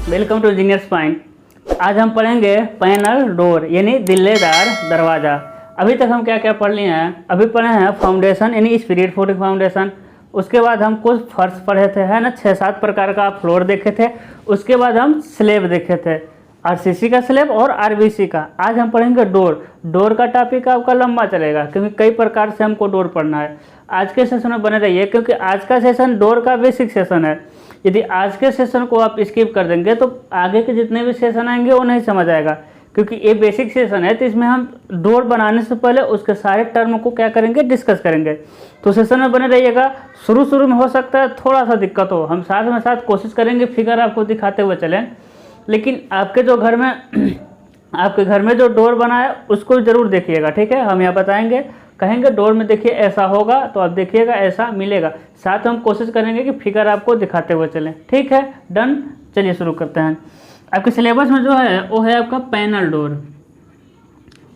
Welcome to engineers point. आज हम पढ़ेंगे पैनल डोर यानी दिल्लेदार दरवाज़ा। अभी तक हम क्या क्या पढ़ लिए हैं? अभी पढ़े हैं फाउंडेशन यानी स्पिरिट फुटिंग फाउंडेशन। उसके बाद हम कुछ फर्श पढ़े थे, है ना, 6-7 प्रकार का फ्लोर देखे थे। उसके बाद हम स्लेब देखे थे, आरसीसी का स्लेब और आरबीसी का। आज हम पढ़ेंगे डोर। डोर का टॉपिक आपका लंबा चलेगा क्योंकि कई प्रकार से हमको डोर पढ़ना है। आज के सेशन में बने रहिए क्योंकि आज का सेशन डोर का बेसिक सेशन है। यदि आज के सेशन को आप स्किप कर देंगे तो आगे के जितने भी सेशन आएंगे वो नहीं समझ आएगा, क्योंकि ये बेसिक सेशन है। तो इसमें हम डोर बनाने से पहले उसके सारे टर्म को क्या करेंगे, डिस्कस करेंगे। तो सेशन में बने रहिएगा। शुरू में हो सकता है थोड़ा सा दिक्कत हो, हम साथ में साथ कोशिश करेंगे फिगर आपको दिखाते हुए चलें। लेकिन आपके घर में जो डोर बना है उसको ज़रूर देखिएगा, ठीक है। हम यहाँ बताएंगे, कहेंगे डोर में देखिए ऐसा होगा तो आप देखिएगा ऐसा मिलेगा। साथ हम कोशिश करेंगे कि फिगर आपको दिखाते हुए चलें, ठीक है। डन, चलिए शुरू करते हैं। आपके सिलेबस में जो है वो है आपका पैनल डोर।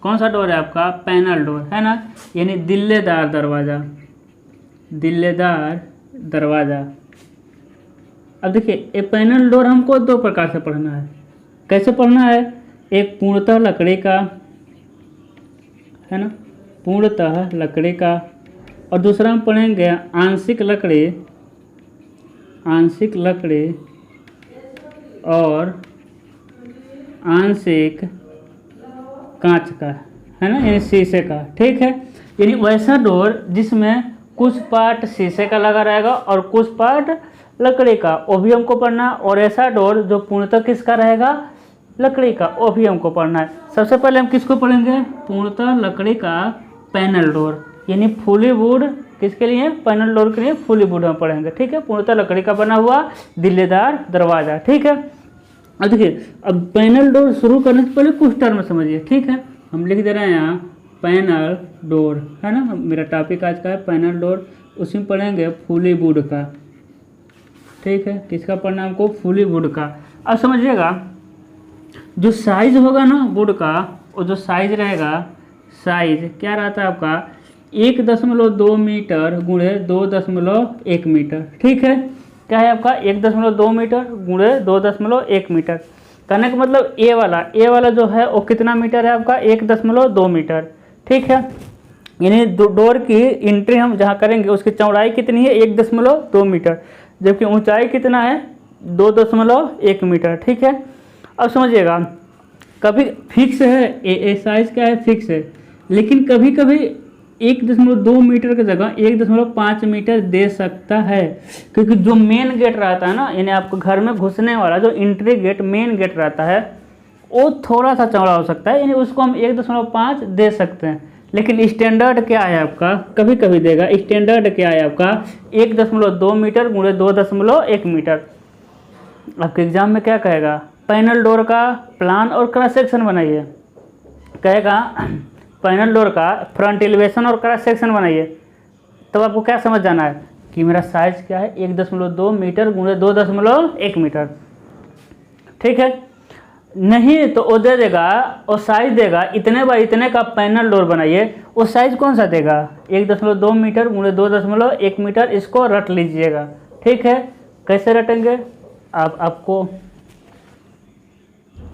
कौन सा डोर है आपका? पैनल डोर, है ना, यानी दिल्लेदार दरवाज़ा। दिल्लेदार दरवाज़ा। अब देखिए ये पैनल डोर हमको 2 प्रकार से पढ़ना है। कैसे पढ़ना है? एक पूर्णतः लकड़ी का, है ना, पूर्णतः लकड़ी का, और दूसरा हम पढ़ेंगे आंशिक लकड़ी, आंशिक लकड़ी और आंशिक कांच का, है ना, यानी शीशे का, ठीक है। यानी वैसा डोर जिसमें कुछ पार्ट शीशे का लगा रहेगा और कुछ पार्ट लकड़ी का, वो भी हमको पढ़ना है। और ऐसा डोर जो पूर्णतः किसका रहेगा? लकड़ी का, वो भी हमको पढ़ना है। सबसे पहले हम किसको पढ़ेंगे? पूर्णतः लकड़ी का पैनल डोर, यानी फुली वुड। किसके लिए? पैनल डोर के लिए फुली वुड हम पढ़ेंगे, ठीक है। पूर्णतः लकड़ी का बना हुआ दिल्लेदार दरवाज़ा, ठीक है। अब देखिए, अब पैनल डोर शुरू करने से पहले कुछ टर्म समझिए, ठीक है। हम लिख दे रहे हैं यहाँ पैनल डोर, है ना। मेरा टॉपिक आज का है पैनल डोर। उसी में पढ़ेंगे फुली वुड का, ठीक है। किसका पढ़ना हमको? फुली वुड का। अब समझिएगा, जो साइज होगा ना वुड का, वो जो साइज रहेगा, साइज क्या रहता है आपका? 1.2 मीटर गुणे 2.1 मीटर, ठीक है। क्या है आपका? 1.2 मीटर गुणे 2.1 मीटर। कहने का मतलब ए वाला जो है वो कितना मीटर है आपका? 1.2 मीटर, ठीक है। यानी डोर की एंट्री हम जहाँ करेंगे उसकी चौड़ाई कितनी है? 1.2 मीटर, जबकि ऊंचाई कितना है? 2.1 मीटर, ठीक है। अब समझिएगा, कभी फिक्स है ए साइज क्या है? फिक्स है। लेकिन कभी कभी 1.2 मीटर की जगह 1.5 मीटर दे सकता है, क्योंकि जो मेन गेट रहता है ना, यानी आपको घर में घुसने वाला जो एंट्री गेट, मेन गेट रहता है, वो थोड़ा सा चौड़ा हो सकता है, यानी उसको हम 1.5 दे सकते हैं। लेकिन स्टैंडर्ड क्या है आपका? कभी कभी देगा। स्टैंडर्ड क्या है आपका? 1.2 मीटर गुणे 2.1 मीटर। आपके एग्जाम में क्या कहेगा? पैनल डोर का प्लान और क्रॉस सेक्शन बनाइए। कहेगा पैनल डोर का फ्रंट एलिवेशन और क्रॉस सेक्शन बनाइए। तब आपको क्या समझ जाना है कि मेरा साइज क्या है? 1.2 मीटर गुणे 2.1 मीटर, ठीक है। नहीं तो वो दे देगा, वो साइज देगा इतने बाय इतने का पैनल डोर बनाइए। वो साइज कौन सा देगा? 1.2 मीटर गुणे 2.1 मीटर। इसको रट लीजिएगा, ठीक है। कैसे रटेंगे? आपको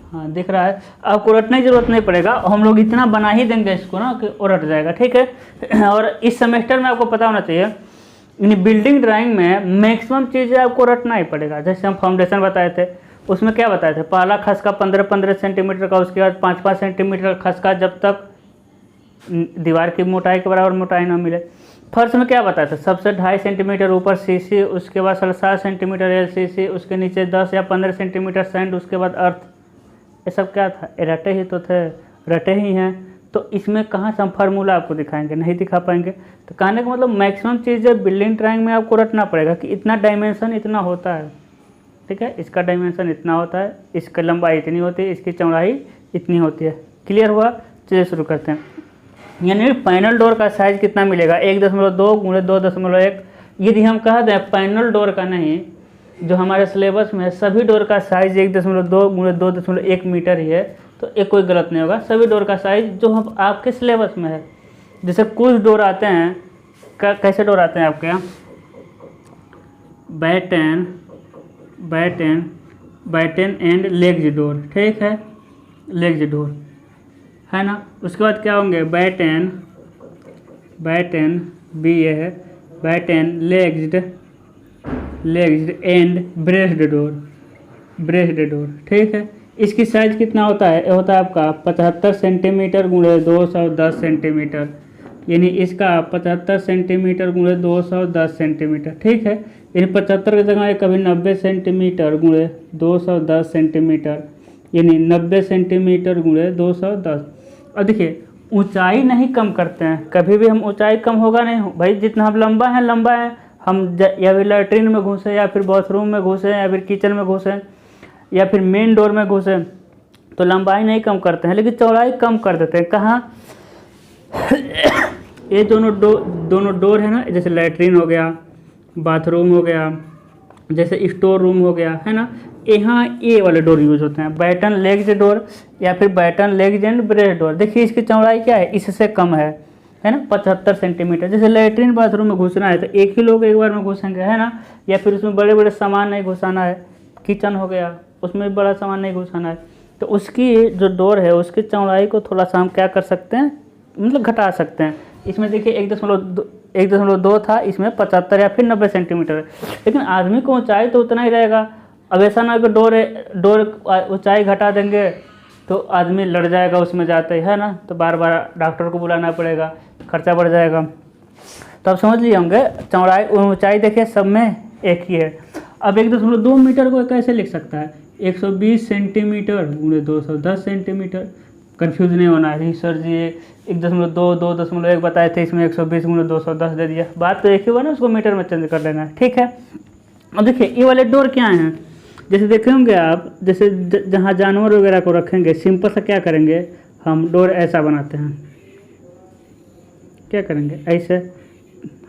हाँ दिख रहा है, आपको रटने की जरूरत नहीं पड़ेगा। हम लोग इतना बना ही देंगे इसको ना कि वो रट जाएगा, ठीक है। और इस सेमेस्टर में आपको पता होना चाहिए, यानी बिल्डिंग ड्राइंग में मैक्सिमम चीज़ें आपको रटना ही पड़ेगा। जैसे हम फाउंडेशन बताए थे, उसमें क्या बताए थे? पहला खसका 15-15 सेंटीमीटर का, उसके बाद 5-5 सेंटीमीटर खसका, जब तक दीवार की मोटाई के बराबर मोटाई ना मिले। फर्श में क्या बताया था? सबसे 2.5 सेंटीमीटर ऊपर सीसी, उसके बाद 7.5 सेंटीमीटर एलसीसी, उसके नीचे 10 या 15 सेंटीमीटर सैंड, उसके बाद अर्थ। ये सब क्या था? रटे ही तो थे, रटे ही हैं। तो इसमें कहाँ से हम फार्मूला आपको दिखाएंगे? नहीं दिखा पाएंगे। तो कहने का मतलब मैक्सिमम चीज़ें बिल्डिंग ड्राइंग में आपको रटना पड़ेगा कि इतना डायमेंशन इतना होता है, ठीक है। इसका डायमेंशन इतना होता है, इसकी लंबाई इतनी होती है, इसकी चौड़ाई इतनी होती है। क्लियर हुआ? चलिए शुरू करते हैं। यानी पैनल डोर का साइज कितना मिलेगा? 1.2 गुणे 2.1। यदि हम कह दें पैनल डोर का नहीं, जो हमारे सिलेबस में सभी डोर का साइज 1.2 गुणे 2.1 मीटर ही है, तो ये कोई गलत नहीं होगा। सभी डोर का साइज जो हम आपके सिलेबस में है। जैसे कुछ डोर आते हैं, कैसे डोर आते हैं आपके यहाँ? Batten batten and ledges door, ठीक है, लेग्स डोर है ना। उसके बाद क्या होंगे, बैटन, बैटन बी ये है, batten ledged, ledged and braced door, braced door, ठीक है। इसकी साइज कितना होता है, ये होता है आपका 75 सेंटीमीटर गुणे 210 सेंटीमीटर, यानी इसका 75 सेंटीमीटर गुणे 210 सेंटीमीटर, ठीक है। यानी 75 की जगह कभी 90 सेंटीमीटर गुणे 210 सेंटीमीटर, यानी 90 सेंटीमीटर गुणे 210। और देखिए ऊंचाई नहीं कम करते हैं, कभी भी हम ऊंचाई कम होगा नहीं भाई, जितना हम लंबा है लंबा है, हम या फिर लैट्रिन में घुसे या फिर बाथरूम में घुसे या फिर किचन में घुसे या फिर मेन डोर में घुसे, तो लंबाई नहीं कम करते हैं लेकिन चौड़ाई कम कर देते हैं। कहाँ, ये दोनों डोर है ना, जैसे लैट्रिन हो गया, बाथरूम हो गया, जैसे स्टोर रूम हो गया, है ना, यहाँ ये वाले डोर यूज होते हैं, बैटन लेग्स डोर या फिर batten ledges and braced door. देखिए इसकी चौड़ाई क्या है, इससे कम है ना, 75 सेंटीमीटर। जैसे लैट्रिन बाथरूम में घुसना है तो एक ही लोग एक बार में घुसेंगे, है ना, या फिर उसमें बड़े बड़े सामान नहीं घुसाना है, किचन हो गया उसमें बड़ा सामान नहीं घुसाना है, तो उसकी जो डोर है उसकी चौड़ाई को थोड़ा सा हम क्या कर सकते हैं, मतलब घटा सकते हैं। इसमें देखिए 1.2 था, इसमें 75 या फिर 90 सेंटीमीटर है, लेकिन आदमी को ऊंचाई तो उतना ही रहेगा। अब ऐसा ना कि डोर ऊंचाई घटा देंगे तो आदमी लड़ जाएगा उसमें जाते ही, है ना, तो बार बार डॉक्टर को बुलाना पड़ेगा, खर्चा बढ़ जाएगा। तो आप समझ लिए होंगे चौड़ाई ऊंचाई देखिए सब में एक ही है। अब 1.2 मीटर को कैसे लिख सकता है, 120 सेंटीमीटर गुणे 210 सेंटीमीटर। कन्फ्यूज नहीं होना है सर जी 1.2 2.1 बताए थे, इसमें 120 गुणे 210 दे दिया, बात तो एक ही हुआ ना, उसको मीटर में चेंज कर लेना है, ठीक है। अब देखिए ये वाले डोर क्या हैं, जैसे देखे होंगे आप, जैसे जहाँ जानवर वगैरह को रखेंगे सिंपल से क्या करेंगे, हम डोर ऐसा बनाते हैं, क्या करेंगे ऐसे,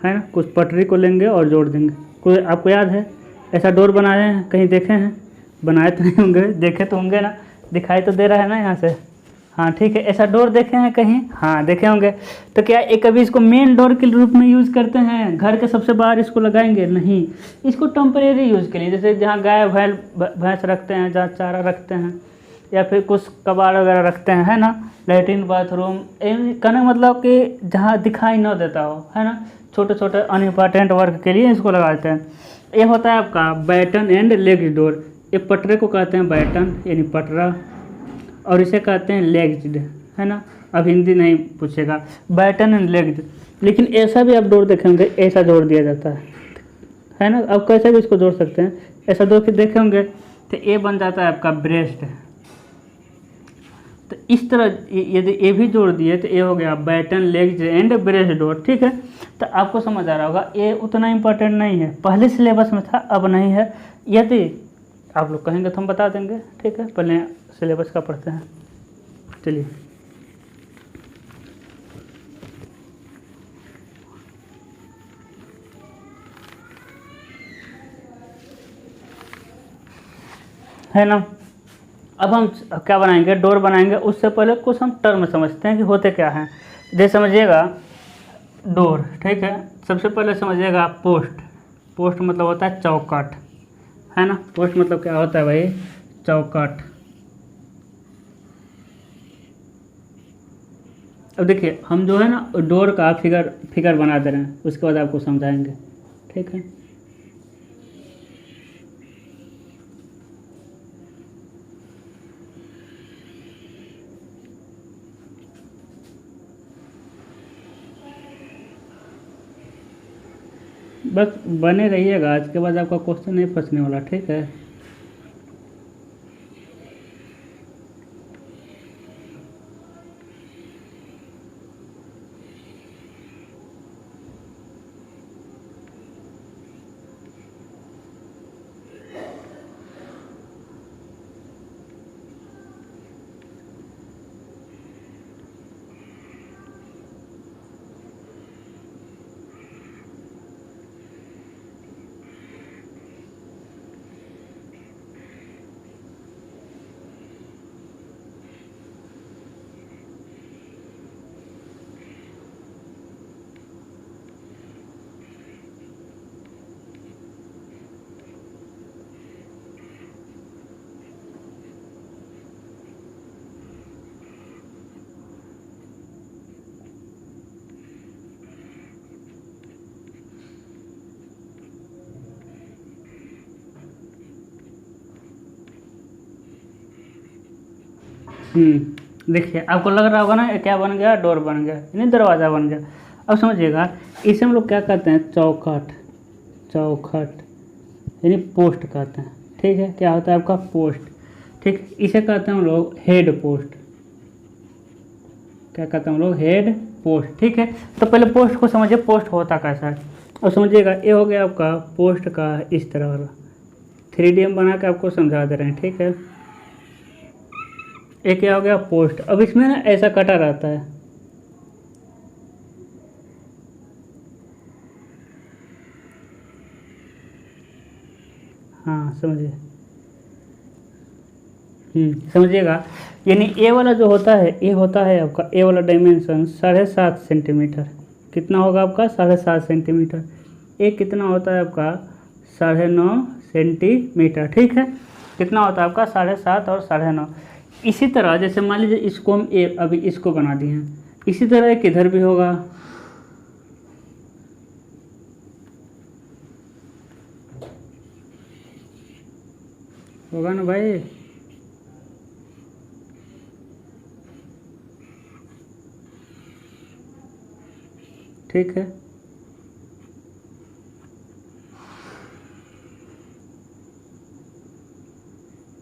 है ना, कुछ पटरी को लेंगे और जोड़ देंगे। कोई आपको याद है ऐसा डोर बनाए हैं, कहीं देखे हैं, बनाए तो नहीं होंगे, देखे तो होंगे ना, दिखाई तो दे रहा है ना यहाँ से, हाँ ठीक है, ऐसा डोर देखे हैं कहीं, हाँ देखे होंगे। तो क्या एक कभी इसको मेन डोर के रूप में यूज़ करते हैं, घर के सबसे बाहर इसको लगाएंगे, नहीं, इसको टेम्परेरी यूज़ के लिए, जैसे जहाँ गाय भैंस रखते हैं, जहाँ चारा रखते हैं, या फिर कुछ कबाड़ वगैरह रखते हैं, है ना, लैट्रिन बाथरूम, कहने मतलब कि जहाँ दिखाई न देता हो, है ना, छोटे छोटे अनइम्पॉर्टेंट वर्क के लिए इसको लगाते हैं। ये होता है आपका बैटन एंड लेग्स डोर। एक पटरे को कहते हैं बैटन यानी पटरा, और इसे कहते हैं लेग्स्ड, है ना, अब हिंदी नहीं पूछेगा, बैटन एंड लेग्स्ड। लेकिन ऐसा भी आप डोर देखेंगे, ऐसा जोड़ दिया जाता है ना, अब कैसे भी इसको जोड़ सकते हैं, ऐसा जोड़ के देखे होंगे तो ये बन जाता है आपका ब्रेस्ट। तो इस तरह यदि ये भी जोड़ दिए तो ये हो गया batten ledges and braced door, ठीक है। तो आपको समझ आ रहा होगा ये उतना इम्पोर्टेंट नहीं है, पहले सिलेबस में था अब नहीं है, यदि आप लोग कहेंगे तो हम बता देंगे, ठीक है, पहले सिलेबस का पढ़ते हैं, चलिए। है ना, अब हम क्या बनाएंगे, डोर बनाएंगे, उससे पहले कुछ हम टर्म समझते हैं कि होते क्या हैं। जैसे समझिएगा डोर, ठीक है, सबसे पहले समझिएगा पोस्ट। पोस्ट मतलब होता है चौखट, है ना, पोस्ट मतलब क्या होता है भाई, चौखट। अब देखिए हम जो है ना डोर का फिगर बना दे रहे हैं, उसके बाद आपको समझाएंगे, ठीक है। बस बने रहिएगा, आज के बाद आपका क्वेश्चन नहीं फंसने वाला, ठीक है। देखिए आपको लग रहा होगा ना ये क्या बन गया, डोर बन गया, यानी दरवाज़ा बन गया। अब समझिएगा इसे हम लोग क्या कहते हैं, चौखट, चौखट यानी पोस्ट कहते हैं। ठीक है, क्या होता है आपका पोस्ट। ठीक, इसे कहते हैं हम लोग हेड पोस्ट। क्या कहते हैं हम लोग, हेड पोस्ट। ठीक है, तो पहले पोस्ट को समझिए, पोस्ट होता कैसा है। अब समझिएगा ये हो गया आपका पोस्ट का इस तरह वाला 3D हम बना के आपको समझा दे रहे हैं। ठीक है, एक क्या हो गया पोस्ट। अब इसमें ना ऐसा कटा रहता है, हाँ समझिए, समझिएगा। यानी ए वाला जो होता है, ये होता है आपका ए वाला डायमेंशन 7.5 सेंटीमीटर। कितना होगा आपका 7.5 सेंटीमीटर। ए कितना होता है आपका 9.5 सेंटीमीटर। ठीक है, कितना होता है आपका 7.5 और 9.5। इसी तरह जैसे मान लीजिए इसको हम ए अभी इसको बना दिए हैं, इसी तरह एक इधर भी होगा, होगा ना भाई। ठीक है,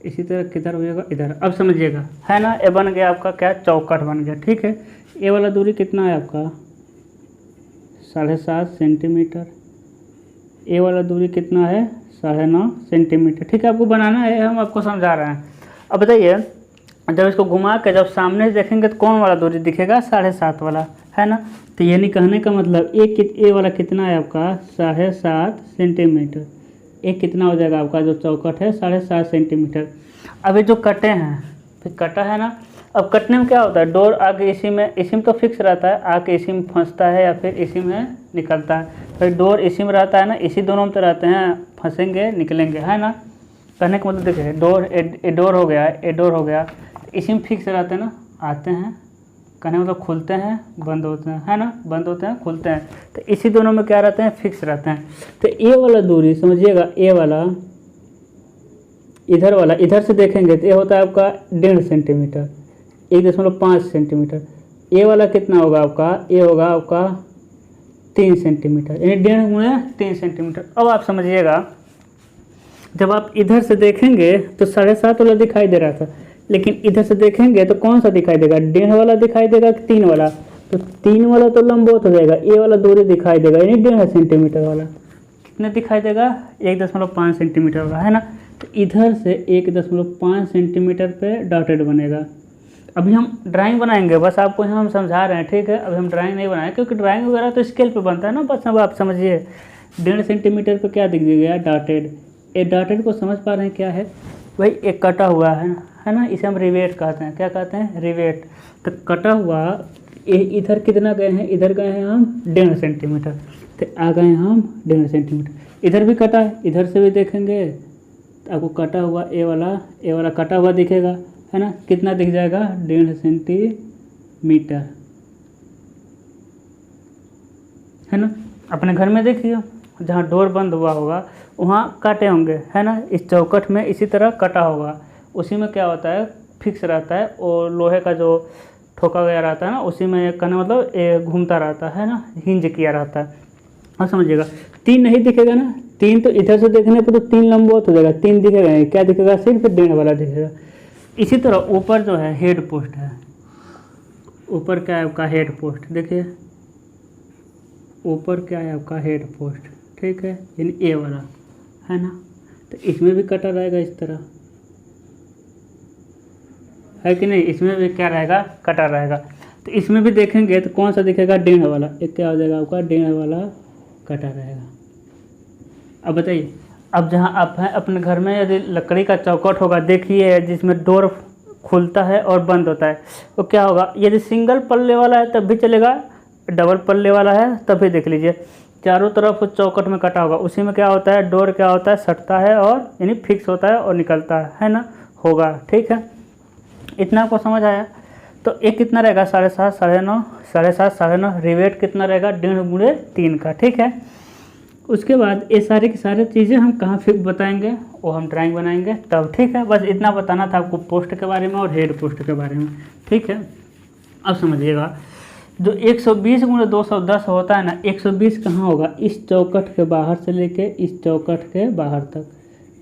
इसी तरह किधर होगा, इधर। अब समझिएगा है ना, ये बन गया आपका क्या, चौखट बन गया। ठीक है, ये वाला दूरी कितना है आपका 7.5 सेंटीमीटर। ये वाला दूरी कितना है 9.5 सेंटीमीटर। ठीक है, आपको बनाना है, हम आपको समझा रहे हैं। अब बताइए जब इसको घुमा के जब सामने से देखेंगे तो कौन वाला दूरी दिखेगा, 7.5 वाला, है ना। तो यानी कहने का मतलब ए वाला कितना है आपका 7.5 सेंटीमीटर। एक कितना हो जाएगा आपका जो चौखट है 7.5 सेंटीमीटर। अब ये जो कटे हैं, फिर कटा है ना, अब कटने में क्या होता है, डोर आके इसी में तो फिक्स रहता है, आके इसी में फंसता है या फिर इसी में निकलता है। फिर डोर इसी में रहता है ना, इसी दोनों में तो रहते हैं, फंसेंगे निकलेंगे, है ना। कहने का मतलब देखिए डोर ए डोर हो गया, ए डोर हो गया, इसी में फिक्स रहते हैं ना, आते हैं, कहने मतलब खुलते हैं बंद होते हैं, है ना, बंद होते हैं खुलते हैं, तो इसी दोनों में क्या रहते हैं, फिक्स रहते हैं। तो ए वाला दूरी समझिएगा, ए वाला इधर वाला, इधर से देखेंगे तो ये होता है आपका 1.5 सेंटीमीटर, 1.5 सेंटीमीटर। ए वाला कितना होगा आपका, ये होगा आपका 3 सेंटीमीटर, यानी 1.5 गुणे 3 सेंटीमीटर। अब आप समझिएगा जब आप इधर से देखेंगे तो 7.5 वाला दिखाई दे रहा था, लेकिन इधर से देखेंगे तो कौन सा दिखाई देगा, 1.5 वाला दिखाई देगा कि 3 वाला। तो 3 वाला तो लंबवत हो जाएगा, ये वाला दूरी दिखाई देगा, यानी 1.5 सेंटीमीटर वाला कितना दिखाई देगा, 1.5 सेंटीमीटर वाला, है ना। तो इधर से 1.5 सेंटीमीटर पे डॉटेड बनेगा। अभी हम ड्राइंग बनाएंगे, बस आपको यहाँ हम समझा रहे हैं। ठीक है, अभी हम ड्राइंग नहीं बनाए क्योंकि ड्राइंग वगैरह तो स्केल पे बनता है ना, बस अब आप समझिए 1.5 सेंटीमीटर पे क्या दिख गया, डॉटेड। ये डॉटेड को समझ पा रहे हैं क्या है भाई, एक कटा हुआ है ना, इसे हम रिवेट कहते हैं। क्या कहते हैं, रिवेट। तो कटा हुआ इधर कितना गए हैं, इधर गए हैं हम 1.5 सेंटीमीटर, तो आ गए हम 1.5 सेंटीमीटर। इधर भी कटा है, इधर से भी देखेंगे तो आपको कटा हुआ ए वाला कटा हुआ दिखेगा, है ना। कितना दिख जाएगा, 1.5 सेंटीमीटर, है ना। अपने घर में देखिए जहाँ डोर बंद हुआ होगा वहाँ काटे होंगे, है ना। इस चौखट में इसी तरह कटा होगा, उसी में क्या होता है, फिक्स रहता है, और लोहे का जो ठोका गया रहता है ना, उसी में कहने मतलब घूमता रहता है ना, हिंज किया रहता है। और समझिएगा 3 नहीं दिखेगा ना, 3 तो इधर से देखने पर तो 3 लंबवत हो जाएगा, 3 दिखेगा, क्या दिखेगा, सिर्फ 1.5 वाला दिखेगा। इसी तरह ऊपर जो है हेड पोस्ट है, ऊपर क्या है आपका हेड पोस्ट, देखिए ऊपर क्या है आपका हेड पोस्ट। ठीक है, यानी ए वाला, है ना। तो इसमें भी कटा रहेगा इस तरह, है कि नहीं, इसमें भी क्या रहेगा, कटा रहेगा। तो इसमें भी देखेंगे तो कौन सा दिखेगा, 1.5 वाला। एक क्या हो जाएगा आपका 1.5 वाला कटा रहेगा। अब बताइए, अब जहाँ आप हैं अपने घर में यदि लकड़ी का चौखट होगा, देखिए जिसमें डोर खुलता है और बंद होता है, तो क्या होगा, यदि सिंगल पल्ले वाला है तब भी चलेगा, डबल पल्ले वाला है तब भी देख लीजिए, चारों तरफ चौखट में कटा होगा, उसी में क्या होता है, डोर क्या होता है, सटता है और यानी फिक्स होता है और निकलता है ना, होगा। ठीक है, इतना आपको समझ आया। तो एक कितना रहेगा 7.5, 9.5, 7.5, 9.5, रिवेट कितना रहेगा 1.5 गुणे 3 का। ठीक है, उसके बाद ये सारी की सारी चीज़ें हम कहाँ फिर बताएंगे, वो हम ड्राइंग बनाएंगे तब। ठीक है, बस इतना बताना था आपको पोस्ट के बारे में और हेड पोस्ट के बारे में। ठीक है, अब समझिएगा, जो 120 गुणा 210 होता है ना, 120 कहाँ होगा, इस चौखट के बाहर से लेके इस चौखट के बाहर तक,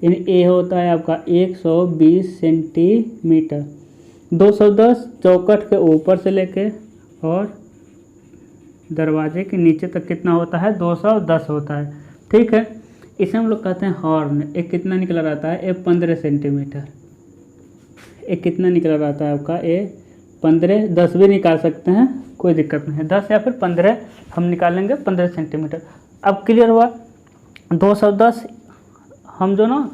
यानी ये होता है आपका 120 सेंटीमीटर। 210 चौखट के ऊपर से लेके और दरवाजे के नीचे तक कितना होता है, 210 होता है। ठीक है, इसे हम लोग कहते हैं हॉर्न। एक कितना निकला रहता है, ये 15 सेंटीमीटर। एक कितना निकला रहता है आपका, ये 15, 10 भी निकाल सकते हैं, कोई दिक्कत नहीं है, 10 या फिर 15 हम निकालेंगे, 15 सेंटीमीटर। अब क्लियर हुआ। 210 हम जो ना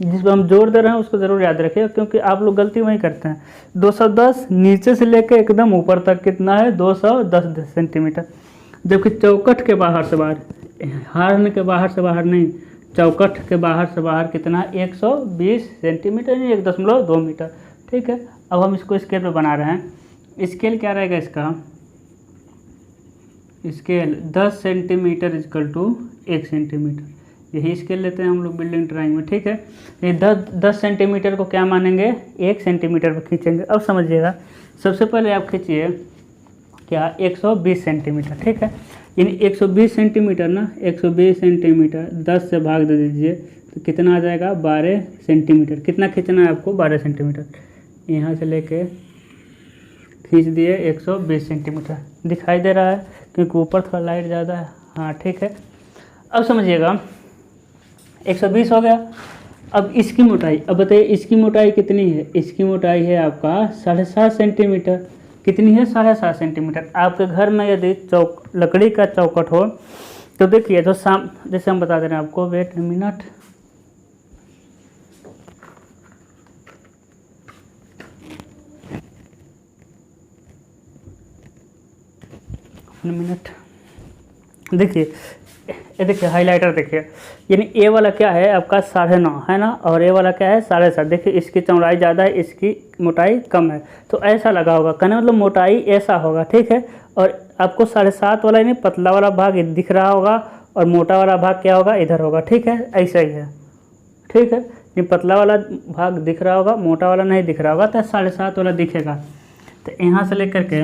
जिस पर हम जोर दे रहे हैं उसको ज़रूर याद रखिएगा, क्योंकि आप लोग गलती वही करते हैं। 210 नीचे से लेकर एकदम ऊपर तक कितना है, 210 सेंटीमीटर। जबकि चौखट के बाहर से बाहर, हॉर्न के बाहर से बाहर नहीं, चौखट के बाहर से बाहर कितना, 120 सेंटीमीटर, यानी 1.2 मीटर। ठीक है, अब हम इसको स्केल पे बना रहे हैं। स्केल क्या रहेगा इसका, scale 10 centimetre equal to 1 centimetre. यही स्केल लेते हैं हम लोग बिल्डिंग ड्राइंग में। ठीक है, ये 10 सेंटीमीटर को क्या मानेंगे, 1 सेंटीमीटर पर खींचेंगे। अब समझिएगा, सबसे पहले आप खींचिए क्या, 120 सेंटीमीटर। ठीक है, यानी 120 सेंटीमीटर ना, 120 सेंटीमीटर 10 से भाग दे दीजिए तो कितना आ जाएगा, 12 सेंटीमीटर। कितना खींचना है आपको, 12 सेंटीमीटर। यहाँ से लेके खींच दिए 120 सेंटीमीटर। दिखाई दे रहा है क्योंकि ऊपर थोड़ा लाइट ज़्यादा है। हाँ ठीक है, अब समझिएगा 120 हो गया। अब इसकी मोटाई, अब बताइए इसकी मोटाई कितनी है, इसकी मोटाई है आपका 7.5 सेंटीमीटर। कितनी है, 7.5 सेंटीमीटर। आपके घर में यदि लकड़ी का चौखट हो तो देखिए, जो जैसे हम बता दे रहे हैं आपको, वेट मिनट, देखिए, ये देखिए हाइलाइटर देखिए, यानी ए वाला क्या है आपका 9.5 है ना, और ए वाला क्या है 7.5। देखिए इसकी चौड़ाई ज़्यादा है, इसकी मोटाई कम है, तो ऐसा लगा होगा, कहने मतलब मोटाई ऐसा होगा। ठीक है, और आपको 7.5 वाला यानी पतला वाला भाग दिख रहा होगा और मोटा वाला भाग क्या होगा, इधर होगा। ठीक है, ऐसा ही है। ठीक है, ये पतला वाला भाग दिख रहा होगा, मोटा वाला नहीं दिख रहा होगा, तो 7.5 वाला दिखेगा। तो यहाँ से लेकर के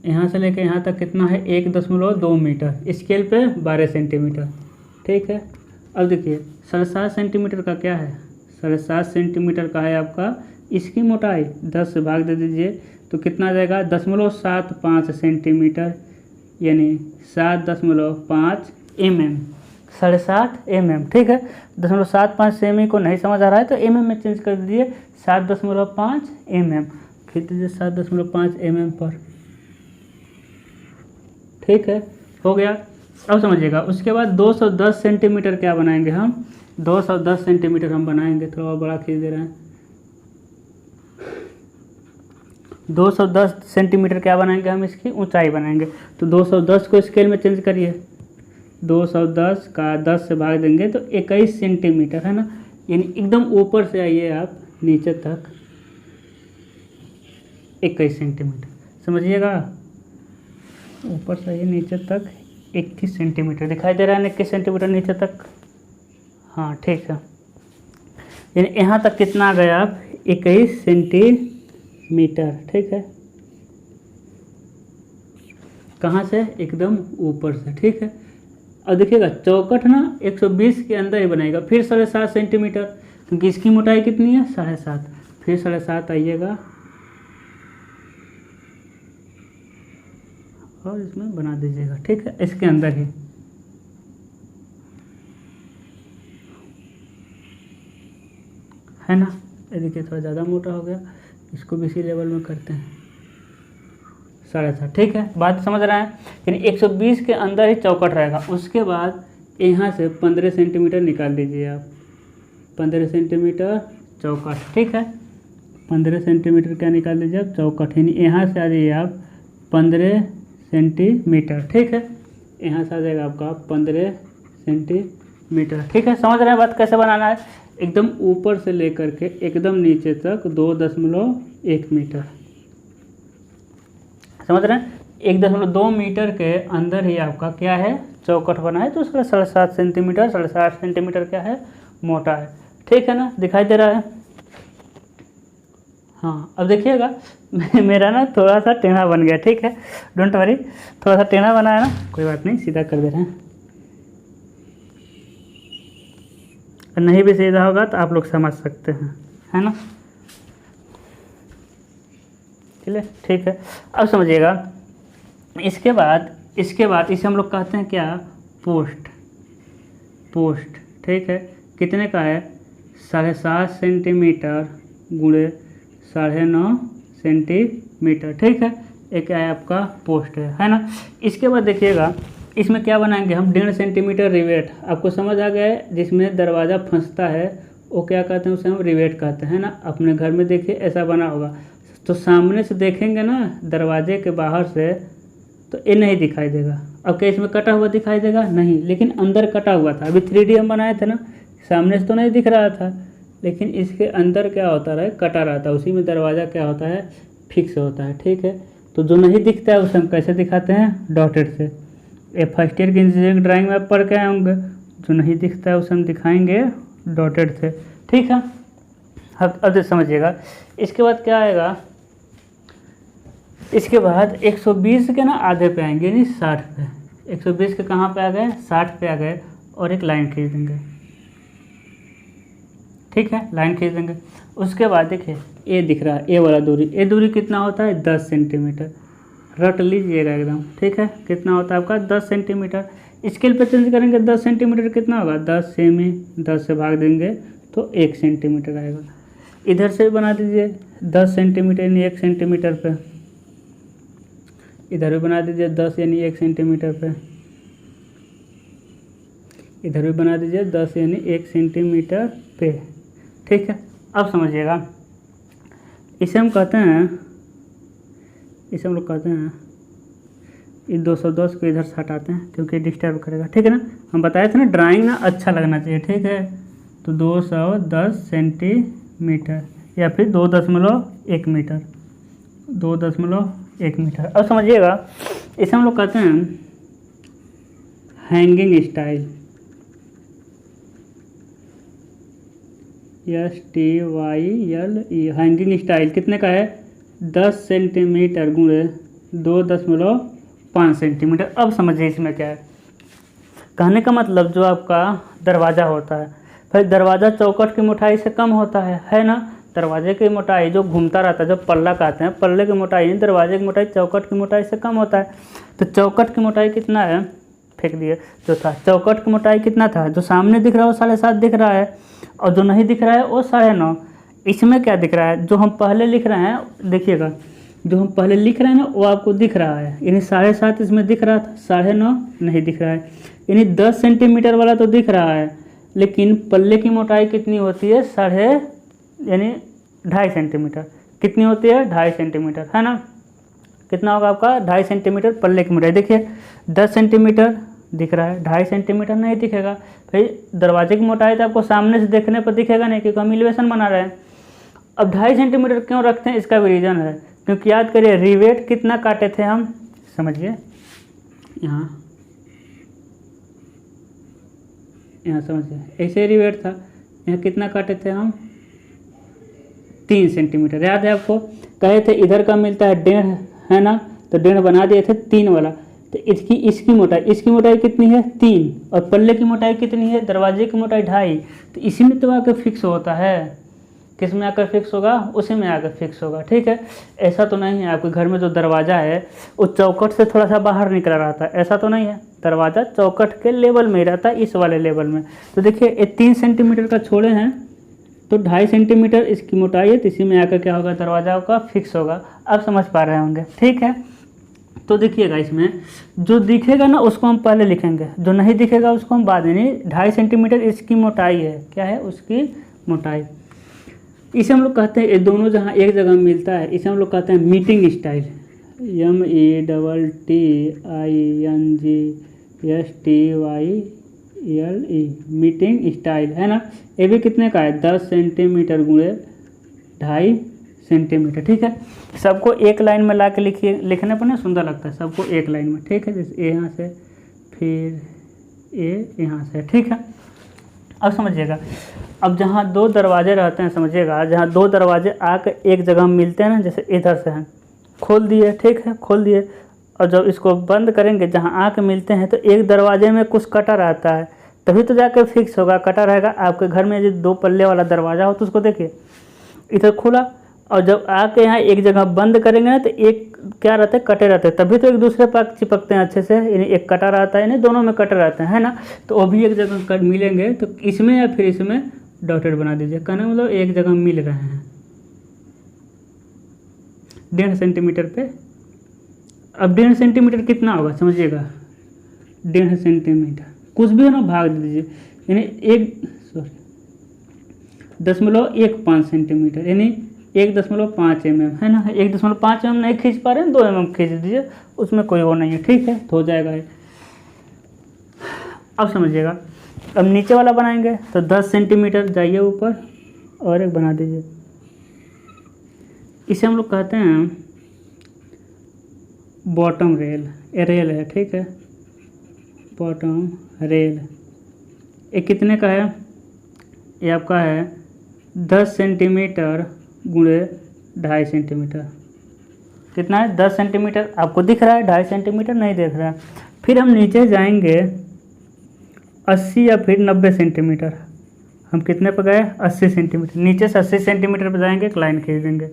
यहाँ तक कितना है, 1.2 मीटर। स्केल पे 12 सेंटीमीटर। ठीक है, अब देखिए 7.5 सेंटीमीटर का क्या है, 7.5 सेंटीमीटर का है आपका इसकी मोटाई, 10 से भाग दे दीजिए तो कितना आ जाएगा, 0.75 सेंटीमीटर, यानी 7.5 mm, 7.5 mm। ठीक है, 0.75 सेमी को नहीं समझ आ रहा है तो mm में चेंज कर दीजिए, 7.5 mm खींच दीजिए 7.5 mm पर। ठीक है, हो गया। अब समझिएगा, उसके बाद 210 सेंटीमीटर क्या बनाएंगे हम, 210 सेंटीमीटर हम बनाएंगे, थोड़ा बड़ा खींच दे रहे हैं। 210 सेंटीमीटर क्या बनाएंगे हम, इसकी ऊंचाई बनाएंगे। तो 210 को स्केल में चेंज करिए, 210 का 10 से भाग देंगे तो 21 सेंटीमीटर है ना, यानी एकदम ऊपर से आइए आप नीचे तक 21 सेंटीमीटर। समझिएगा, ऊपर से आइए नीचे तक 21 सेंटीमीटर। दिखाई दे रहा है 21 सेंटीमीटर नीचे तक। हाँ ठीक है, यानी यहाँ तक कितना आ गया आप, 21 सेंटीमीटर। ठीक है, कहाँ से, एकदम ऊपर से। ठीक है, अब देखिएगा चौखट ना 120 के अंदर ही बनेगा, फिर 7.5 सेंटीमीटर, क्योंकि इसकी मोटाई कितनी है 7.5, फिर 7.5 आइएगा और इसमें बना दीजिएगा। ठीक है, इसके अंदर ही है ना। ये देखिए थोड़ा ज़्यादा मोटा हो गया, इसको भी इसी लेवल में करते हैं 7.5। ठीक है, बात समझ रहे हैं, यानी 120 के अंदर ही चौखट रहेगा। उसके बाद यहाँ से 15 सेंटीमीटर निकाल दीजिए आप, 15 सेंटीमीटर चौखट। ठीक है, 15 सेंटीमीटर क्या निकाल दीजिए आप, चौखट, यानी यहाँ से आ जाइए आप 15 सेंटीमीटर। ठीक है, यहाँ से आ जाएगा आपका 15 सेंटीमीटर। ठीक है, समझ रहे हैं बात कैसे बनाना है, एकदम ऊपर से लेकर के एकदम नीचे तक 2.1 मीटर। समझ रहे हैं, 1.2 मीटर के अंदर ही आपका क्या है, चौकट बना है, तो उसका 7.5 सेंटीमीटर, 8.5 सेंटीमीटर क्या है, मोटा है। ठीक है ना, दिखाई दे रहा है। हाँ, अब देखिएगा मेरा ना थोड़ा सा टेढ़ा बन गया, ठीक है, डोंट वरी, थोड़ा सा टेढ़ा बना है ना, कोई बात नहीं, सीधा कर दे रहे हैं। नहीं भी सीधा होगा तो आप लोग समझ सकते हैं, है ना। चलिए ठीक है, अब समझिएगा। इसके बाद इसे हम लोग कहते हैं क्या, पोस्ट। ठीक है, कितने का है, 7.5 सेंटीमीटर गुणे 9.5 सेंटीमीटर। ठीक है, एक क्या है आपका पोस्ट है ना। इसके बाद देखिएगा इसमें क्या बनाएंगे हम, 1.5 सेंटीमीटर रिवेट। आपको समझ आ गया है, जिसमें दरवाज़ा फंसता है वो क्या कहते हैं, उसे हम रिवेट कहते हैं ना। अपने घर में देखिए ऐसा बना होगा, तो सामने से देखेंगे ना दरवाजे के बाहर से, तो ये नहीं दिखाई देगा। अब क्या इसमें कटा हुआ दिखाई देगा, नहीं, लेकिन अंदर कटा हुआ था। अभी 3D हम बनाए थे ना, सामने से तो नहीं दिख रहा था, लेकिन इसके अंदर क्या होता है, कटा रहता है, उसी में दरवाज़ा क्या होता है, फिक्स होता है। ठीक है, तो जो नहीं दिखता है उसे हम कैसे दिखाते हैं, डॉटेड से। ये फर्स्ट ईयर की इंजीनियरिंग ड्राइंग में आप पढ़ के आए होंगे, जो नहीं दिखता है उसे हम दिखाएंगे डॉटेड से। ठीक है, अब समझिएगा। इसके बाद क्या आएगा, इसके बाद 120 के ना आधे पे आएंगे, यानी 60 पे। 120 के कहाँ पे आ गए, 60 पे आ गए, और एक लाइन खींच देंगे। ठीक है, लाइन खींच देंगे। उसके बाद देखिए ये दिख रहा है, ये वाला दूरी, ये दूरी कितना होता है, 10 सेंटीमीटर। रट लीजिएगा एकदम, ठीक है, कितना होता है आपका, 10 सेंटीमीटर। स्केल पे चेंज करेंगे, 10 सेंटीमीटर कितना होगा, 10 सेमी, 10 से भाग देंगे तो 1 सेंटीमीटर आएगा। इधर से बना दीजिए 10 सेंटीमीटर यानी 1 सेंटीमीटर पे, इधर भी बना दीजिए 10 यानी 1 सेंटीमीटर पे, इधर भी बना दीजिए 10 यानी 1 सेंटीमीटर पे। ठीक है, अब समझिएगा, इसे हम कहते हैं, ये 210 को इधर से हटाते हैं क्योंकि डिस्टर्ब करेगा। ठीक है ना, हम बताए थे ना ड्राइंग ना अच्छा लगना चाहिए। ठीक है, तो 210 सेंटीमीटर या फिर 2.1 मीटर, 2.1 मीटर। अब समझिएगा, इसे हम लोग कहते हैं hanging style, STYLE, hanging style. कितने का है, 10 सेंटीमीटर गुणे 2.5 सेंटीमीटर। अब समझिए इसमें क्या है, कहने का मतलब जो आपका दरवाज़ा होता है, फिर दरवाज़ा चौखट की मोटाई से कम होता है ना। दरवाजे की मोटाई जो घूमता रहता है, जो पल्ला कहते हैं, पल्ले की मोटाई, दरवाजे की मोटाई चौखट की मोटाई से कम होता है। तो चौखट की मोटाई कितना है, फेंक दिए, जो था चौखट की मोटाई कितना था, जो सामने दिख रहा है वो 7.5 दिख रहा है, और जो नहीं दिख रहा है वो 9.5। इसमें क्या दिख रहा है, जो हम पहले लिख रहे हैं, देखिएगा जो हम पहले लिख रहे हैं ना वो आपको दिख रहा है, यानी 7.5 इसमें दिख रहा था, 9.5 नहीं दिख रहा है। यानी 10 सेंटीमीटर वाला तो दिख रहा है, लेकिन पल्ले की मोटाई कितनी होती है, 2.5 सेंटीमीटर। कितनी होती है, 2.5 सेंटीमीटर, है ना। कितना होगा आपका, 2.5 सेंटीमीटर पल्ले की मोटाई। देखिए 10 सेंटीमीटर दिख रहा है, 2.5 सेंटीमीटर नहीं दिखेगा। फिर दरवाजे की मोटाई तो आपको सामने से देखने पर दिखेगा नहीं, क्योंकि हम एलिवेशन बना रहे हैं। अब 2.5 सेंटीमीटर क्यों रखते हैं, इसका भी रीज़न है, क्योंकि याद करिए रिवेट कितना काटे थे हम, समझिए यहाँ समझिए, ऐसे रिवेट था, यहाँ कितना काटे थे हम, 3 सेंटीमीटर। याद है आपको, कहे थे इधर का मिलता है 1.5, है ना, तो 1.5 बना दिए थे 3 वाला। तो इसकी मोटाई कितनी है, 3, और पल्ले की मोटाई कितनी है, दरवाजे की मोटाई 2.5। तो इसी में तो आकर फिक्स होता है, किस में आकर फिक्स होगा, उसी में आकर फिक्स होगा। ठीक है, ऐसा तो नहीं है आपके घर में जो दरवाज़ा है वो चौखट से थोड़ा सा बाहर निकला रहता है, ऐसा तो नहीं है। दरवाज़ा चौखट के लेवल में ही रहता है, इस वाले लेवल में। तो देखिए ये 3 सेंटीमीटर का छोड़े हैं, तो 2.5 सेंटीमीटर इसकी मोटाई है, तो इसी में आकर क्या होगा, दरवाज़ा का फिक्स होगा। अब समझ पा रहे होंगे, ठीक है। तो देखिएगा इसमें जो दिखेगा ना उसको हम पहले लिखेंगे, जो नहीं दिखेगा उसको हम बाद में। 2.5 सेंटीमीटर इसकी मोटाई है, क्या है उसकी मोटाई। इसे हम लोग कहते हैं, ये दोनों जहाँ एक जगह मिलता है इसे हम लोग कहते हैं meeting style, MEETTINGSTYLE, meeting style, है ना। ये भी कितने का है, 10 सेंटीमीटर गुणे 2.5 सेंटीमीटर। ठीक है, सबको एक लाइन में ला के लिखिए, लिखने पर ना सुंदर लगता है, सबको एक लाइन में। ठीक है, जैसे ए यहाँ से, फिर ए यहाँ से। ठीक है, अब समझिएगा, अब जहाँ दो दरवाजे रहते हैं, समझिएगा, जहाँ दो दरवाजे आकर एक जगह मिलते हैं ना, जैसे इधर से हैं, खोल दिए। ठीक है, खोल दिए, और जब इसको बंद करेंगे, जहाँ आके मिलते हैं, तो एक दरवाजे में कुछ कटा रहता है, तभी तो जाकर फिक्स होगा। कटा रहेगा आपके घर में, जो 2 पल्ले वाला दरवाज़ा हो तो उसको देखिए, इधर खुला, और जब आके यहाँ एक जगह बंद करेंगे ना, तो एक क्या रहता है, कटे रहते हैं, तभी तो एक दूसरे पर चिपकते हैं अच्छे से। यानी एक कटा रहता है, यानी दोनों में कटे रहते हैं, है ना। तो वो भी एक जगह मिलेंगे, तो इसमें या फिर इसमें डॉटेड बना दीजिए। कहने मतलब एक जगह मिल रहे हैं 1.5 सेंटीमीटर पे। अब 1.5 सेंटीमीटर कितना होगा, समझिएगा, 1.5 सेंटीमीटर कुछ भी हो ना, भाग दीजिए, यानी 1.15 सेंटीमीटर, यानी 1.5 mm, है ना। 1.5 mm नहीं खींच पा रहे हैं, 2 mm खींच दीजिए, उसमें कोई वो नहीं है। ठीक है, तो हो जाएगा ये। अब समझिएगा, अब नीचे वाला बनाएंगे, तो 10 सेंटीमीटर जाइए ऊपर और एक बना दीजिए। इसे हम लोग कहते हैं बॉटम रेल, ये रेल है। ठीक है, बॉटम रेल। ये कितने का है, ये आपका है 10 सेंटीमीटर गुणे 2.5 सेंटीमीटर। कितना है, 10 सेंटीमीटर। आपको दिख रहा है, 2.5 सेंटीमीटर नहीं दिख रहा है। फिर हम नीचे जाएंगे 80 या फिर 90 सेंटीमीटर। हम कितने पर गए, 80 सेंटीमीटर। नीचे से 80 सेंटीमीटर पर जाएंगे, एक लाइन खींच देंगे।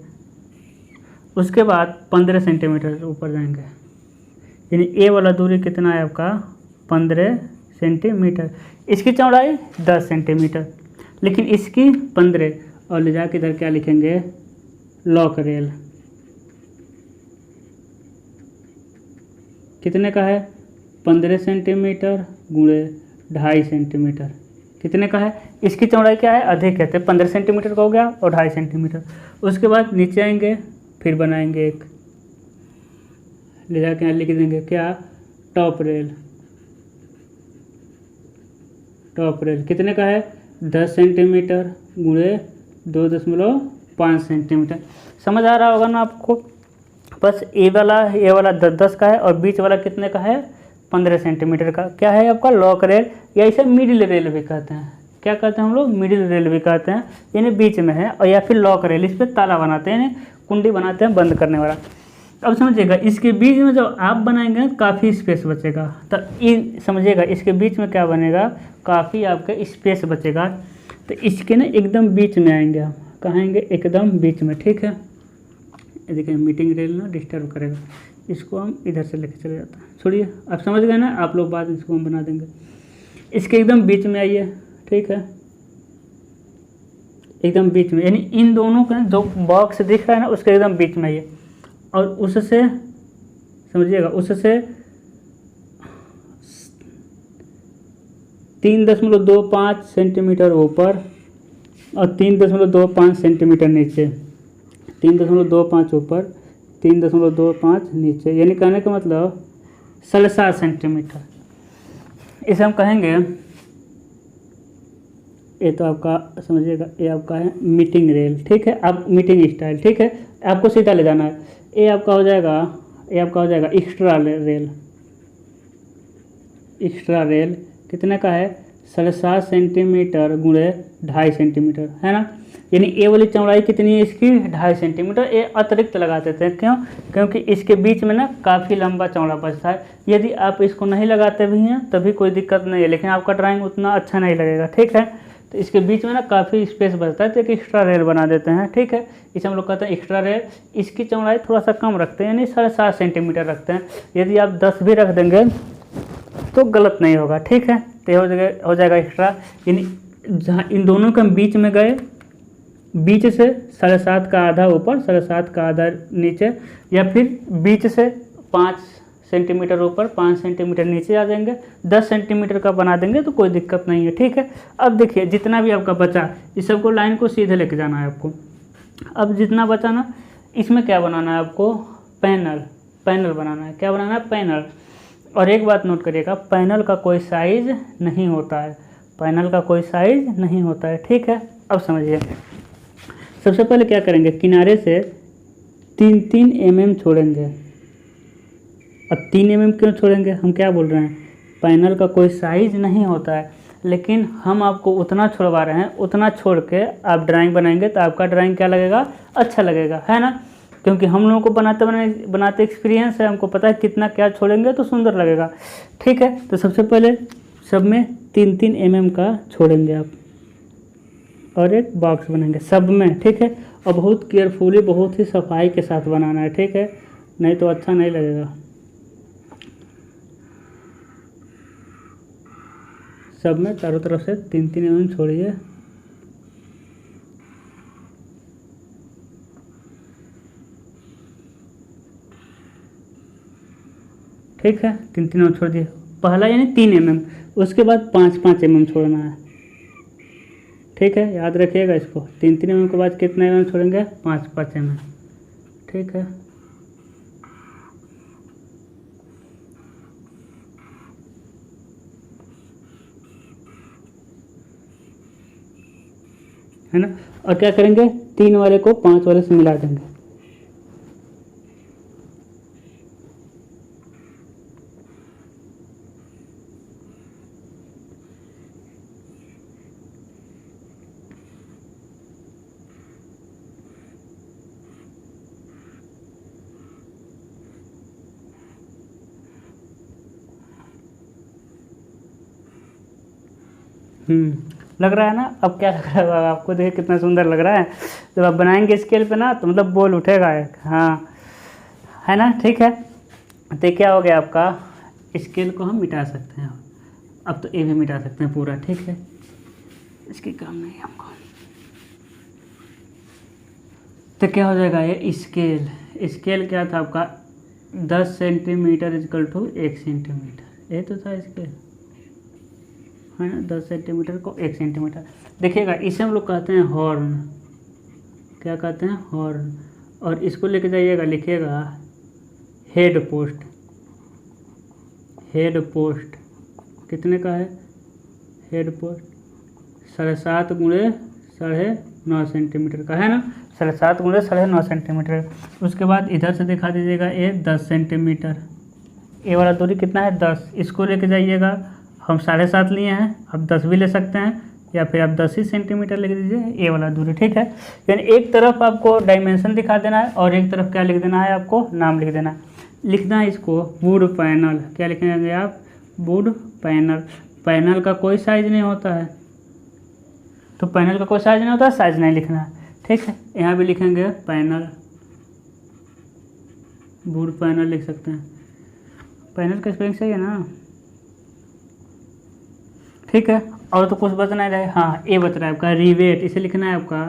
उसके बाद 15 सेंटीमीटर ऊपर जाएंगे, यानी ए वाला दूरी कितना है आपका, 15 सेंटीमीटर। इसकी चौड़ाई 10 सेंटीमीटर, लेकिन इसकी 15। और ले जाकर इधर क्या लिखेंगे, लॉक रेल। कितने का है, 15 सेंटीमीटर गुणे 2.5 सेंटीमीटर। कितने का है, इसकी चौड़ाई क्या है, अधिक है, तो 15 सेंटीमीटर का हो गया और 2.5 सेंटीमीटर। उसके बाद नीचे आएंगे, फिर बनाएंगे एक, ले जाके यहाँ लिख देंगे क्या, टॉप रेल। टॉप रेल कितने का है, 10 सेंटीमीटर गुणे 2.5 सेंटीमीटर। समझ आ रहा होगा ना आपको। बस ये वाला 10 का है, और बीच वाला कितने का है, 15 सेंटीमीटर का। क्या है आपका, लॉक रेल, या इसे मिडिल रेल भी कहते हैं। क्या कहते हैं हम लोग, मिडिल रेल भी कहते हैं, यानी बीच में है। और या फिर लॉक रेल, इस पर ताला बनाते हैं, यानी कुंडी बनाते हैं बंद करने वाला। अब समझिएगा, इसके बीच में जब आप बनाएंगे काफ़ी स्पेस बचेगा। तो ये समझिएगा, इसके बीच में क्या बनेगा, काफ़ी आपका स्पेस बचेगा। तो इसके ना एकदम बीच में आएंगे हम, कहाँ आएंगे, एकदम बीच में। ठीक है, ये देखिए मीटिंग रेल ना डिस्टर्ब करेगा, इसको हम इधर से लेके चले जाते हैं। छोड़िए, आप समझ गए ना, आप लोग बाद इसको हम बना देंगे। इसके एकदम बीच में आइए। ठीक है, एकदम बीच में, यानी इन दोनों का जो बॉक्स दिख रहा है ना, उसके एकदम बीच में आइए। और उससे समझिएगा, उससे 3.25 सेंटीमीटर ऊपर और 3.25 सेंटीमीटर नीचे। 3.25 ऊपर, 3.25 नीचे, यानी कहने का मतलब 7.5 सेंटीमीटर। इसे हम कहेंगे, ये तो आपका समझिएगा, ये आपका है मीटिंग रेल। ठीक है, अब मीटिंग स्टाइल। ठीक है, आपको सीधा ले जाना है। ये आपका हो जाएगा, ये आपका हो जाएगा एक्स्ट्रा रेल। एक्स्ट्रा रेल कितने का है, 7.5 सेंटीमीटर गुणे 2.5 सेंटीमीटर, है ना। यानी ए वाली चौड़ाई कितनी है इसकी, 2.5 सेंटीमीटर। ये अतिरिक्त लगा देते हैं, क्यों, क्योंकि इसके बीच में ना काफ़ी लंबा चौड़ा बचता है। यदि आप इसको नहीं लगाते भी हैं तभी कोई दिक्कत नहीं है, लेकिन आपका ड्राइंग उतना अच्छा नहीं लगेगा। ठीक है, तो इसके बीच में ना काफ़ी स्पेस बचता है, तो एक एक्स्ट्रा रेल बना देते हैं। ठीक है, इसे हम लोग कहते हैं एक्स्ट्रा रेल। इसकी चौड़ाई थोड़ा सा कम रखते हैं, यानी 7.5 सेंटीमीटर रखते हैं। यदि आप 10 भी रख देंगे तो गलत नहीं होगा। ठीक है, तो हो जाएगा एक्स्ट्रा, यानी जहाँ इन दोनों के बीच में गए, बीच से 7.5 का आधा ऊपर, 7.5 का आधा नीचे, या फिर बीच से 5 सेंटीमीटर ऊपर, 5 सेंटीमीटर नीचे आ जाएंगे। 10 सेंटीमीटर का बना देंगे तो कोई दिक्कत नहीं है। ठीक है, अब देखिए जितना भी आपका बचा, इस सबको लाइन को सीधे लेके जाना है आपको। अब जितना बचा ना, इसमें क्या बनाना है आपको, पैनल बनाना है। क्या बनाना है, पैनल। और एक बात नोट करिएगा, पैनल का कोई साइज नहीं होता है, पैनल का कोई साइज नहीं होता है। ठीक है, अब समझिए, सबसे पहले क्या करेंगे, किनारे से 3-3 mm छोड़ेंगे। अब 3 mm क्यों छोड़ेंगे, हम क्या बोल रहे हैं, पैनल का कोई साइज नहीं होता है, लेकिन हम आपको उतना छोड़वा रहे हैं, उतना छोड़ के आप ड्राइंग बनाएंगे तो आपका ड्राइंग क्या लगेगा, अच्छा लगेगा, है ना। क्योंकि हम लोगों को बनाते एक्सपीरियंस है, हमको पता है कितना क्या छोड़ेंगे तो सुंदर लगेगा। ठीक है, तो सबसे पहले सब में 3-3 mm का छोड़ेंगे आप, और एक बॉक्स बनाएंगे सब में। ठीक है, और बहुत केयरफुली, बहुत ही सफाई के साथ बनाना है। ठीक है, नहीं तो अच्छा नहीं लगेगा। सब में चारों तरफ से 3-3 mm छोड़िए। ठीक है, 3-3 mm छोड़ दिए, पहला यानी 3 mm, उसके बाद 5-5 mm छोड़ना है। ठीक है, याद रखिएगा इसको, 3-3 mm के बाद कितने mm छोड़ेंगे, 5-5 mm। ठीक है, है ना। और क्या करेंगे, 3 वाले को 5 वाले से मिला देंगे। लग रहा है ना, अब क्या लग रहा है आपको, देखिए कितना सुंदर लग रहा है। जब आप बनाएंगे स्केल पे ना, तो मतलब बोल उठेगा एक, हाँ, है ना। ठीक है, तो क्या हो गया आपका, स्केल को हम मिटा सकते हैं। अब तो ये भी मिटा सकते हैं पूरा। ठीक है, इसकी काम नहीं है हमको। तो क्या हो जाएगा, ये स्केल, स्केल क्या था आपका, 10 सेंटीमीटर इजकल टू 1 सेंटीमीटर, ये तो था स्केल, है ना। 10 सेंटीमीटर को 1 सेंटीमीटर। देखिएगा, इसे हम लोग कहते हैं हॉर्न। क्या कहते हैं, हॉर्न। और इसको लेके जाइएगा, लिखिएगा हेड पोस्ट। हेड पोस्ट कितने का है, हेड पोस्ट 7.5 गुणे 9.5 सेंटीमीटर का, है ना। 7.5 गुणे 9.5 सेंटीमीटर। उसके बाद इधर से दिखा दीजिएगा, ये 10 सेंटीमीटर, ये वाला दूरी कितना है, 10। इसको लेके जाइएगा, हम 7.5 लिए हैं, आप 10 भी ले सकते हैं, या फिर आप 10 ही सेंटीमीटर लिख दीजिए, ये वाला दूरी। ठीक है, यानी एक तरफ आपको डायमेंशन दिखा देना है, और एक तरफ क्या लिख देना है, आपको नाम लिख देना है। लिखना है इसको वुड पैनल। क्या लिखेंगे आप, वुड पैनल। पैनल का कोई साइज नहीं होता है, तो पैनल का कोई साइज नहीं होता, साइज नहीं लिखना है। ठीक है, यहाँ भी लिखेंगे पैनल, वुड पैनल लिख सकते हैं। पैनल का स्पेलिंग सही है ना। ठीक है, और तो कुछ बच नहीं रहा है। हाँ, ये बच रहा है आपका रिवेट। इसे लिखना है आपका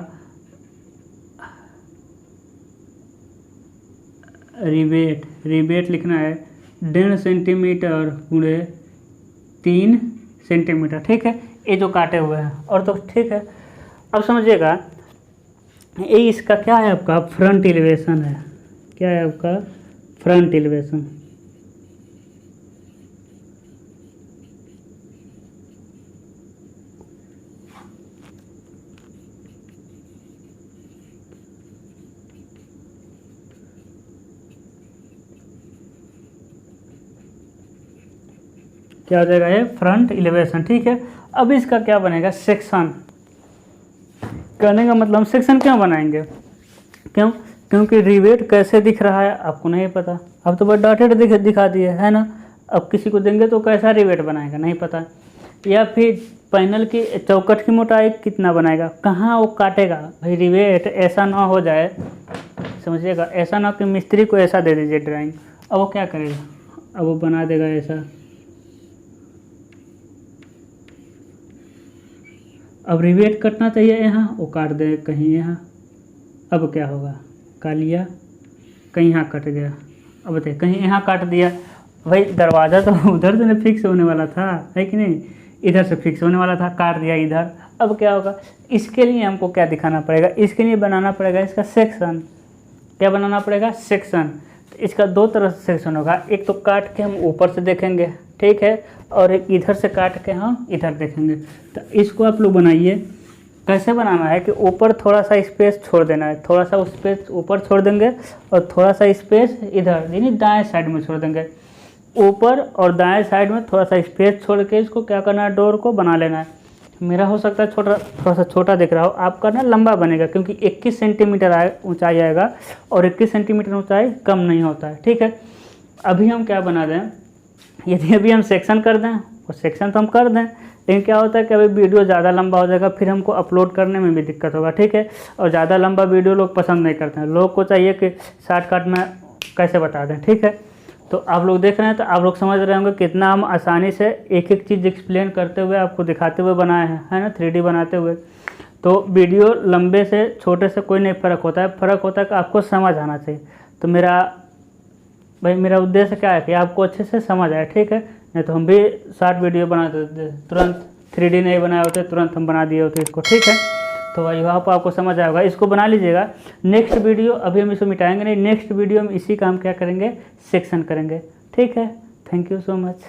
रिवेट। रिवेट लिखना है 1.5 सेंटीमीटर गुणे 3 सेंटीमीटर। ठीक है, ये जो काटे हुए हैं, और तो ठीक है। अब समझिएगा, ये इसका क्या है, आपका फ्रंट एलिवेशन है। क्या है आपका, फ्रंट एलिवेशन। क्या हो जाएगा, ये फ्रंट एलिवेशन। ठीक है, अब इसका क्या बनेगा, सेक्शन। कहने का मतलब सेक्शन क्यों बनाएंगे, क्यों, क्योंकि रिवेट कैसे दिख रहा है आपको नहीं पता। अब तो बस डॉटेड दिखा दिए, है ना। अब किसी को देंगे तो कैसा रिवेट बनाएगा नहीं पता, या फिर पैनल की चौकट की मोटाई कितना बनाएगा, कहाँ वो काटेगा। भाई रिवेट ऐसा ना हो जाए, समझिएगा, ऐसा ना कि मिस्त्री को ऐसा दे दीजिए ड्राइंग, अब वो क्या करेगा, अब वो बना देगा ऐसा। अब रिवेट कटना चाहिए यहाँ, वो काट दे कहीं यहाँ। अब क्या होगा, कालिया कहीं यहाँ कट गया। अब बताइए, कहीं यहाँ काट दिया, भाई दरवाज़ा तो उधर से फिक्स होने वाला था, है कि नहीं, इधर से फिक्स होने वाला था, काट दिया इधर। अब क्या होगा, इसके लिए हमको क्या दिखाना पड़ेगा, इसके लिए बनाना पड़ेगा इसका सेक्शन। क्या बनाना पड़ेगा, सेक्शन। तो इसका 2 तरह से सेक्शन होगा, एक तो काट के हम ऊपर से देखेंगे, ठीक है, और एक इधर से काट के हम इधर देखेंगे। तो इसको आप लोग बनाइए, कैसे बनाना है कि ऊपर थोड़ा सा स्पेस छोड़ देना है, थोड़ा सा उस स्पेस ऊपर छोड़ देंगे और थोड़ा सा स्पेस इधर यानी दाएं साइड में छोड़ देंगे। ऊपर और दाएं साइड में थोड़ा सा स्पेस छोड़ के इसको क्या करना है, डोर को बना लेना है। मेरा हो सकता है छोटा, थोड़ा सा छोटा दिख रहा हो, आपका ना लंबा बनेगा क्योंकि 21 सेंटीमीटर ऊंचाई आएगा और 21 सेंटीमीटर ऊंचाई कम नहीं होता है। ठीक है, अभी हम क्या बना दें, यदि अभी हम सेक्शन कर दें और सेक्शन तो हम कर दें, लेकिन क्या होता है कि अभी वीडियो ज़्यादा लंबा हो जाएगा, फिर हमको अपलोड करने में भी दिक्कत होगा। ठीक है, और ज़्यादा लंबा वीडियो लोग पसंद नहीं करते हैं, लोग को चाहिए कि शॉर्टकट में कैसे बता दें। ठीक है, तो आप लोग देख रहे हैं तो आप लोग समझ रहे होंगे कितना हम आसानी से एक एक चीज़ एक्सप्लेन करते हुए आपको दिखाते हुए बनाए हैं, है ना, 3D बनाते हुए। तो वीडियो लंबे से छोटे से कोई नहीं फ़र्क होता है, फ़र्क होता है कि आपको समझ आना चाहिए। तो मेरा उद्देश्य क्या है कि आपको अच्छे से समझ आए। ठीक है, नहीं तो हम भी शॉर्ट वीडियो बनाते थे, तुरंत 3D नहीं बनाए होते, तुरंत हम बना दिए होते इसको। ठीक है, तो यहाँ पर आपको समझ आएगा, इसको बना लीजिएगा। नेक्स्ट वीडियो, अभी हम इसको मिटाएंगे नहीं, नेक्स्ट वीडियो में इसी काम क्या करेंगे, सेक्शन करेंगे। ठीक है, थैंक यू सो मच।